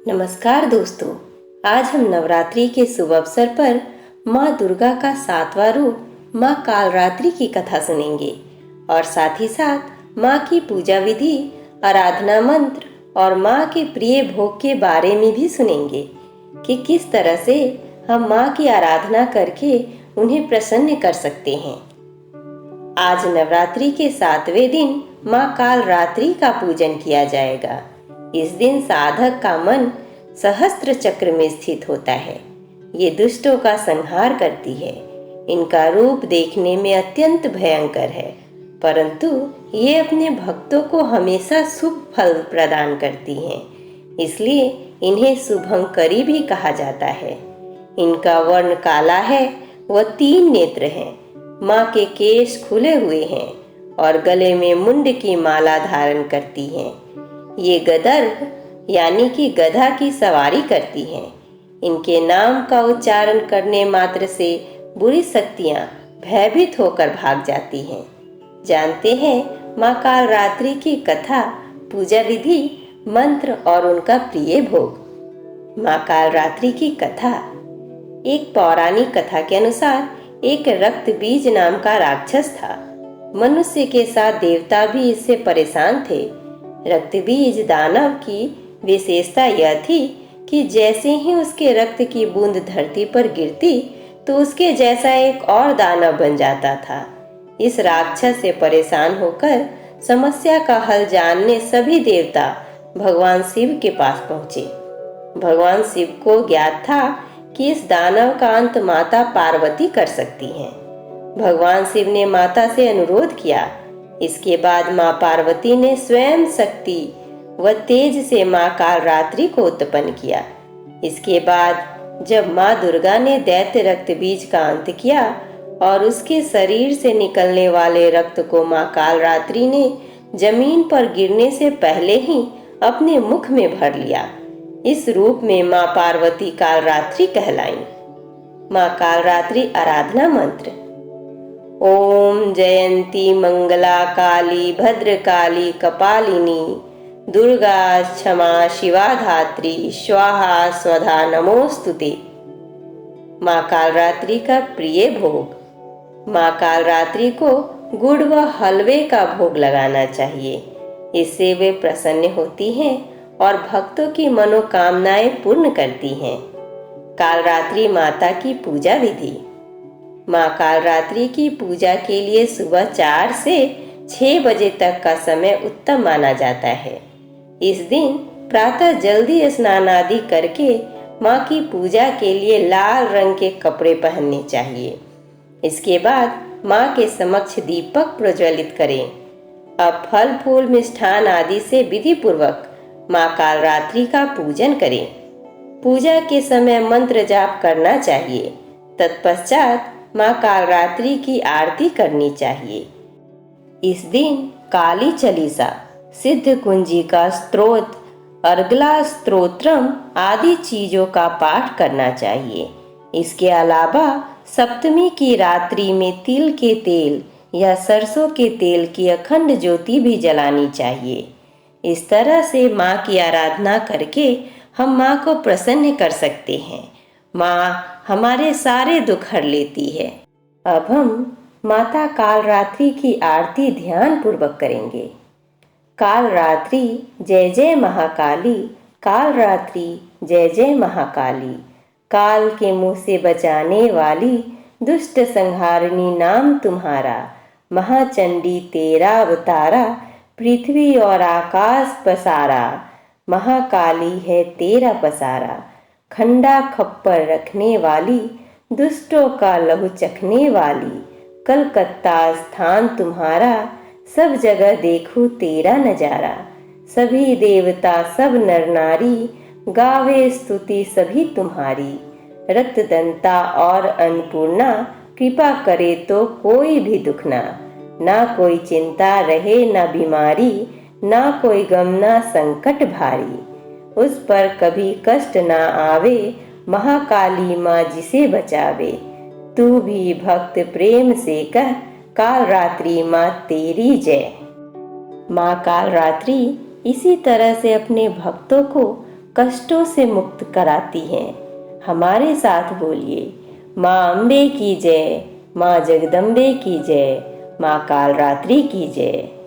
नमस्कार दोस्तों। आज हम नवरात्रि के शुभ अवसर पर माँ दुर्गा का 7वां रूप माँ कालरात्रि की कथा सुनेंगे और साथ ही साथ माँ की पूजा विधि, आराधना मंत्र और माँ के प्रिय भोग के बारे में भी सुनेंगे कि किस तरह से हम माँ की आराधना करके उन्हें प्रसन्न कर सकते हैं। आज नवरात्रि के 7वें दिन माँ कालरात्रि का पूजन किया जाएगा। इस दिन साधक का मन सहस्त्र चक्र में स्थित होता है। ये दुष्टों का संहार करती है। इनका रूप देखने में अत्यंत भयंकर है, परंतु ये अपने भक्तों को हमेशा शुभ फल प्रदान करती हैं। इसलिए इन्हें शुभंकरी भी कहा जाता है। इनका वर्ण काला है व 3 नेत्र हैं। माँ के केश खुले हुए हैं और गले में मुंड की माला धारण करती हैं। ये गदर्भ यानी कि गधा की सवारी करती हैं। इनके नाम का उच्चारण करने मात्र से बुरी शक्तियाँ भयभीत होकर भाग जाती हैं। जानते हैं माँ कालरात्रि की कथा, पूजा विधि, मंत्र और उनका प्रिय भोग। माँ कालरात्रि की कथा। एक पौराणिक कथा के अनुसार एक रक्त बीज नाम का राक्षस था। मनुष्य के साथ देवता भी इससे परेशान थे। रक्तबीज दानव की विशेषता यह थी कि जैसे ही उसके रक्त की बूंद धरती पर गिरती तो उसके जैसा एक और दानव बन जाता था। इस राक्षस से परेशान होकर समस्या का हल जानने सभी देवता भगवान शिव के पास पहुंचे। भगवान शिव को ज्ञात था कि इस दानव का अंत माता पार्वती कर सकती हैं। भगवान शिव ने माता से अनुरोध किया। इसके बाद माँ पार्वती ने स्वयं शक्ति व तेज से माँ कालरात्रि को उत्पन्न किया। इसके बाद जब माँ दुर्गा ने दैत्य रक्त बीज का अंत किया और उसके शरीर से निकलने वाले रक्त को माँ कालरात्रि ने जमीन पर गिरने से पहले ही अपने मुख में भर लिया। इस रूप में माँ पार्वती कालरात्रि कहलाईं। माँ कालरात्रि आराधना मंत्र। ओम जयंती मंगला काली भद्रकाली कपालिनी दुर्गा क्षमा शिवा धात्री स्वाहा स्वधा नमोस्तुते। माँ कालरात्रि का प्रिय भोग। माँ कालरात्रि को गुड़ व हलवे का भोग लगाना चाहिए। इससे वे प्रसन्न होती हैं और भक्तों की मनोकामनाएं पूर्ण करती हैं। कालरात्रि माता की पूजा विधि। माँ कालरात्रि की पूजा के लिए सुबह 4 से 6 बजे तक का समय उत्तम माना जाता है। इस दिन प्रातः जल्दी स्नान आदि करके माँ की पूजा के लिए लाल रंग के कपड़े पहनने चाहिए। इसके बाद माँ के समक्ष दीपक प्रज्वलित करें। अब फल फूल मिष्ठान आदि से विधि पूर्वक माँ कालरात्रि का पूजन करें। पूजा के समय मंत्र जाप करना चाहिए। तत्पश्चात माँ कालरात्रि की आरती करनी चाहिए। इस दिन काली चालीसा, सिद्ध कुंजिका स्तोत्र, अर्गला स्तोत्रम आदि चीजों का पाठ करना चाहिए। इसके अलावा सप्तमी की रात्रि में तिल के तेल या सरसों के तेल की अखंड ज्योति भी जलानी चाहिए। इस तरह से माँ की आराधना करके हम माँ को प्रसन्न कर सकते हैं। माँ हमारे सारे दुख हर लेती है। अब हम माता कालरात्रि की आरती ध्यान पूर्वक करेंगे। कालरात्रि जय जय महाकाली, कालरात्रि जय जय महाकाली। काल के मुंह से बचाने वाली, दुष्ट संहारिणी नाम तुम्हारा। महाचंडी तेरा अवतारा, पृथ्वी और आकाश पसारा। महाकाली है तेरा पसारा। खंडा खप्पर रखने वाली, दुष्टों का लहू चखने वाली। कलकत्ता स्थान तुम्हारा, सब जगह देखूं तेरा नजारा। सभी देवता सब नर नारी, गावे स्तुति सभी तुम्हारी। रक्तदंता और अन्नपूर्णा, कृपा करे तो कोई भी दुख ना कोई चिंता रहे ना बीमारी, ना कोई गम ना संकट भारी। उस पर कभी कष्ट ना आवे, महाकाली माँ जिसे बचावे। तू भी भक्त प्रेम से कह, कालरात्रि माँ तेरी जय। माँ कालरात्रि इसी तरह से अपने भक्तों को कष्टों से मुक्त कराती हैं। हमारे साथ बोलिए, माँ अम्बे की जय, माँ जगदम्बे की जय, माँ कालरात्रि की जय।